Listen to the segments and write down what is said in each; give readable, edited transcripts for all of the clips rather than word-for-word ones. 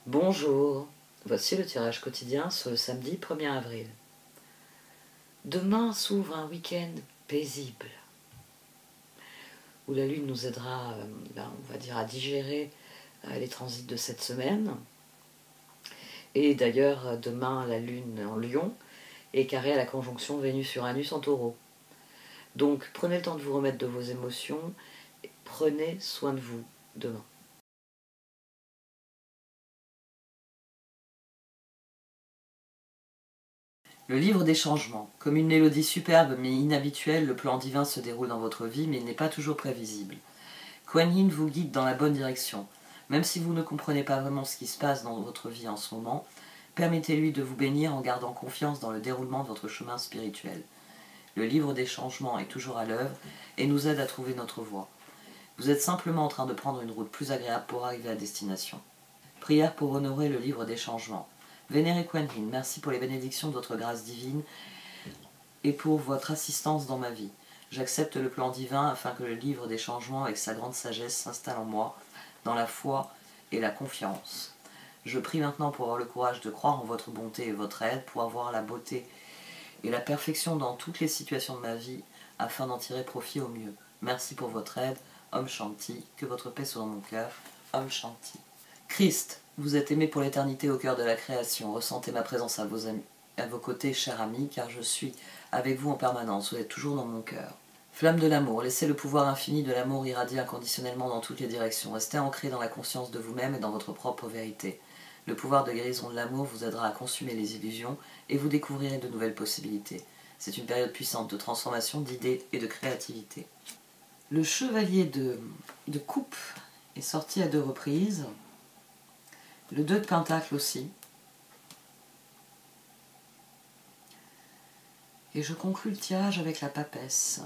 Bonjour, voici le tirage quotidien sur le samedi 1er avril. Demain s'ouvre un week-end paisible, où la Lune nous aidera, on va dire, à digérer les transits de cette semaine. Et d'ailleurs, demain, la Lune en Lion est carrée à la conjonction Vénus-Uranus en Taureau. Donc prenez le temps de vous remettre de vos émotions et prenez soin de vous demain. Le livre des changements. Comme une mélodie superbe mais inhabituelle, le plan divin se déroule dans votre vie, mais il n'est pas toujours prévisible. Kuan Yin vous guide dans la bonne direction. Même si vous ne comprenez pas vraiment ce qui se passe dans votre vie en ce moment, permettez-lui de vous bénir en gardant confiance dans le déroulement de votre chemin spirituel. Le livre des changements est toujours à l'œuvre et nous aide à trouver notre voie. Vous êtes simplement en train de prendre une route plus agréable pour arriver à destination. Prière pour honorer le livre des changements. Vénéré Kuan Yin, merci pour les bénédictions de votre grâce divine et pour votre assistance dans ma vie. J'accepte le plan divin afin que le livre des changements avec sa grande sagesse s'installe en moi, dans la foi et la confiance. Je prie maintenant pour avoir le courage de croire en votre bonté et votre aide, pour avoir la beauté et la perfection dans toutes les situations de ma vie, afin d'en tirer profit au mieux. Merci pour votre aide. Om Shanti, que votre paix soit dans mon cœur. Om Shanti. Christ, vous êtes aimé pour l'éternité au cœur de la création. Ressentez ma présence à vos côtés, chers amis, car je suis avec vous en permanence. Vous êtes toujours dans mon cœur. Flamme de l'amour, laissez le pouvoir infini de l'amour irradier inconditionnellement dans toutes les directions. Restez ancré dans la conscience de vous-même et dans votre propre vérité. Le pouvoir de guérison de l'amour vous aidera à consumer les illusions et vous découvrirez de nouvelles possibilités. C'est une période puissante de transformation, d'idées et de créativité. Le chevalier de coupe est sorti à 2 reprises. Le 2 de pentacle aussi. Et je conclus le tirage avec la papesse.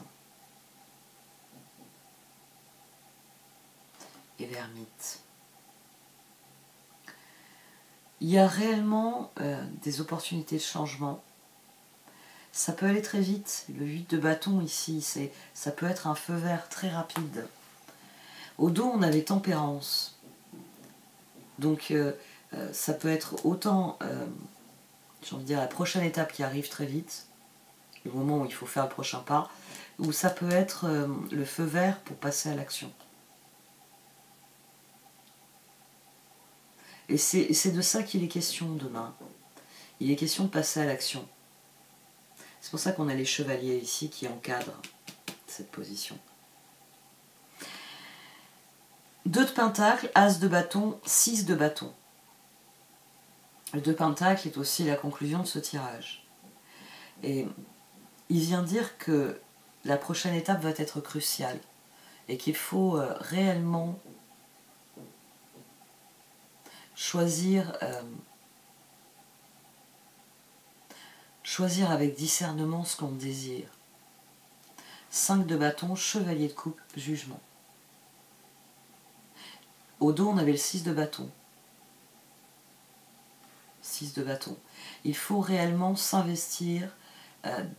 Et l'ermite. Il y a réellement des opportunités de changement. Ça peut aller très vite. Le 8 de bâton ici, ça peut être un feu vert très rapide. Au dos, on avait tempérance. Donc ça peut être autant, j'ai envie de dire, la prochaine étape qui arrive très vite, le moment où il faut faire le prochain pas, ou ça peut être le feu vert pour passer à l'action. Et c'est de ça qu'il est question demain. Il est question de passer à l'action. C'est pour ça qu'on a les chevaliers ici qui encadrent cette position. 2 de pentacle, as de bâton, 6 de bâton. Le 2 de pentacle est aussi la conclusion de ce tirage. Et il vient dire que la prochaine étape va être cruciale et qu'il faut réellement choisir avec discernement ce qu'on désire. 5 de bâton, chevalier de coupe, jugement. Au dos, on avait le 6 de bâton. 6 de bâton. Il faut réellement s'investir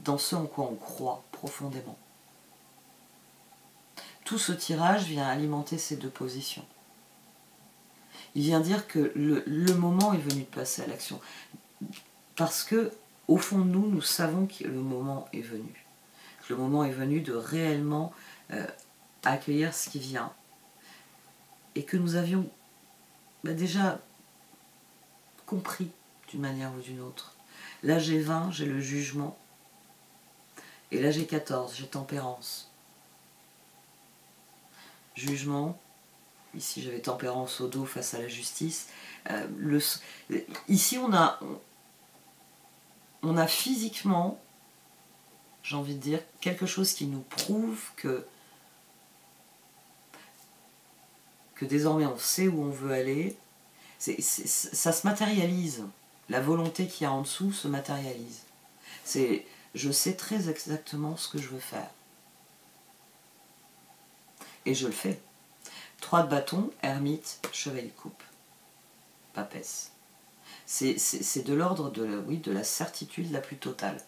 dans ce en quoi on croit profondément. Tout ce tirage vient alimenter ces 2 positions. Il vient dire que le moment est venu de passer à l'action. Parce que, au fond de nous, nous savons que le moment est venu. Que le moment est venu de réellement accueillir ce qui vient. Et que nous avions déjà compris d'une manière ou d'une autre. Là j'ai 20, j'ai le jugement. Et là j'ai 14, j'ai tempérance. Jugement. Ici j'avais tempérance au dos face à la justice. Ici on a physiquement, j'ai envie de dire, quelque chose qui nous prouve que désormais on sait où on veut aller. Ça se matérialise. La volonté qu'il y a en dessous se matérialise. Je sais très exactement ce que je veux faire. Et je le fais. 3 de bâton, ermite, chevalier de coupe. Papesse. C'est de l'ordre de la certitude la plus totale.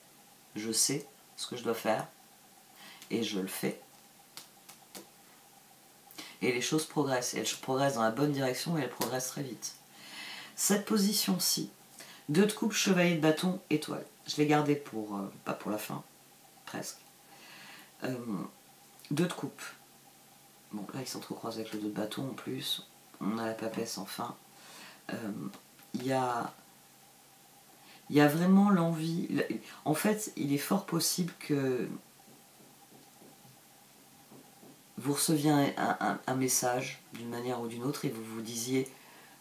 Je sais ce que je dois faire et je le fais. Et les choses progressent. Et elles progressent dans la bonne direction et elles progressent très vite. Cette position-ci, 2 de coupe, chevalier de bâton, étoile. Je l'ai gardé pour, pas pour la fin, presque. 2 de coupe. Bon, là, ils s'entrecroisent avec le 2 de bâton en plus. On a la papesse enfin. Il y a vraiment l'envie. En fait, il est fort possible que vous receviez un message d'une manière ou d'une autre et vous vous disiez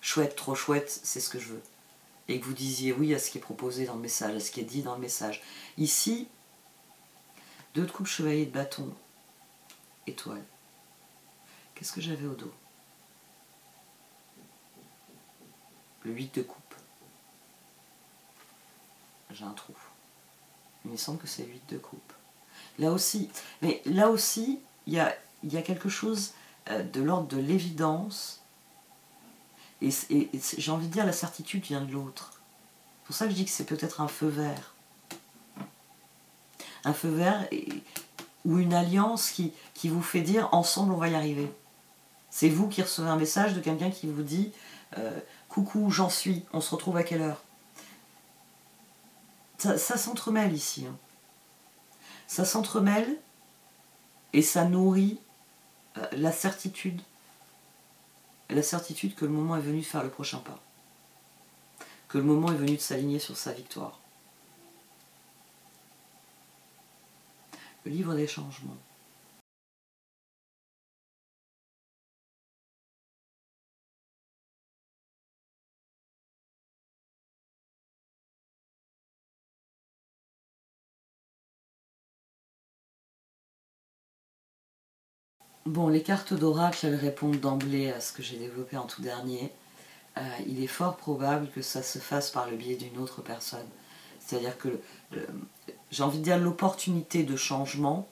chouette, trop chouette, c'est ce que je veux. Et que vous disiez oui à ce qui est proposé dans le message, à ce qui est dit dans le message. Ici, 2 de coupe, chevalier de bâton, étoile. Qu'est-ce que j'avais au dos? Le 8 de coupe. J'ai un trou. Il me semble que c'est 8 de coupe. Là aussi, mais là aussi, il y a quelque chose de l'ordre de l'évidence. Et j'ai envie de dire, la certitude vient de l'autre. C'est pour ça que je dis que c'est peut-être un feu vert. Un feu vert ou une alliance qui vous fait dire « ensemble, on va y arriver ». C'est vous qui recevez un message de quelqu'un qui vous dit « coucou, j'en suis, on se retrouve à quelle heure ?» Ça s'entremêle ici. Hein. Ça s'entremêle et ça nourrit la certitude que le moment est venu de faire le prochain pas. Que le moment est venu de s'aligner sur sa victoire. Le livre des changements. Bon, les cartes d'oracle, elles répondent d'emblée à ce que j'ai développé en tout dernier. Il est fort probable que ça se fasse par le biais d'une autre personne. C'est-à-dire que, j'ai envie de dire, l'opportunité de changement,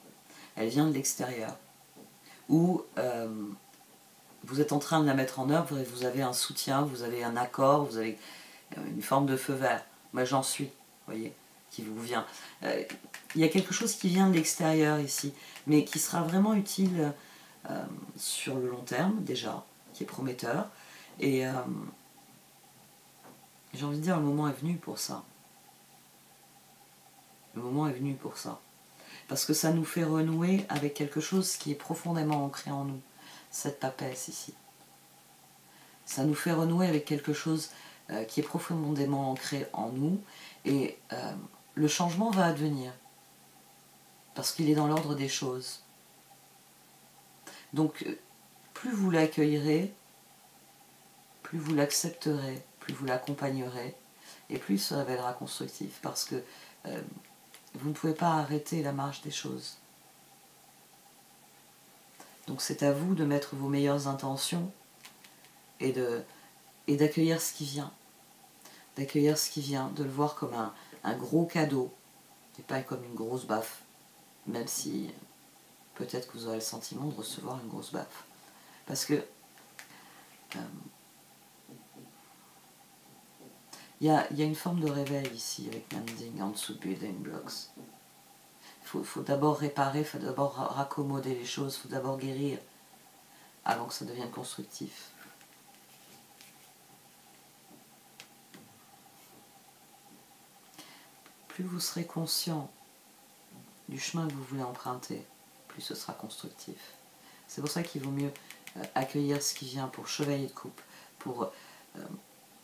elle vient de l'extérieur. Ou vous êtes en train de la mettre en œuvre et vous avez un soutien, vous avez un accord, vous avez une forme de feu vert. Moi, j'en suis, vous voyez, qui vous vient. Il y a quelque chose qui vient de l'extérieur ici, mais qui sera vraiment utile sur le long terme, déjà, qui est prometteur. Et j'ai envie de dire, le moment est venu pour ça. Le moment est venu pour ça. Parce que ça nous fait renouer avec quelque chose qui est profondément ancré en nous. Cette papesse ici. Ça nous fait renouer avec quelque chose qui est profondément ancré en nous. Et le changement va advenir. Parce qu'il est dans l'ordre des choses. Donc, plus vous l'accueillerez, plus vous l'accepterez, plus vous l'accompagnerez, et plus il se révélera constructif. Parce que vous ne pouvez pas arrêter la marche des choses. Donc c'est à vous de mettre vos meilleures intentions et d'accueillir ce qui vient. D'accueillir ce qui vient, de le voir comme un gros cadeau, et pas comme une grosse baffe. Même si peut-être que vous aurez le sentiment de recevoir une grosse baffe. Parce que il y a une forme de réveil ici avec Mending en dessous de Building Blocks. Il faut d'abord réparer, il faut d'abord raccommoder les choses, il faut d'abord guérir avant que ça devienne constructif. Plus vous serez conscient du chemin que vous voulez emprunter, plus ce sera constructif. C'est pour ça qu'il vaut mieux accueillir ce qui vient pour chevalier de coupe.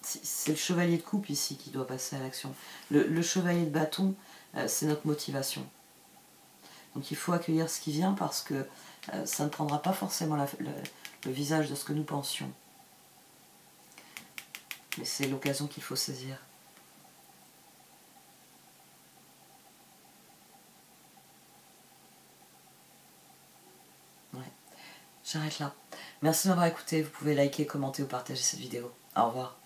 C'est le chevalier de coupe ici qui doit passer à l'action. Le chevalier de bâton, c'est notre motivation. Donc il faut accueillir ce qui vient parce que ça ne prendra pas forcément le visage de ce que nous pensions. Mais c'est l'occasion qu'il faut saisir. Ouais. J'arrête là. Merci de m'avoir écouté. Vous pouvez liker, commenter ou partager cette vidéo. Au revoir.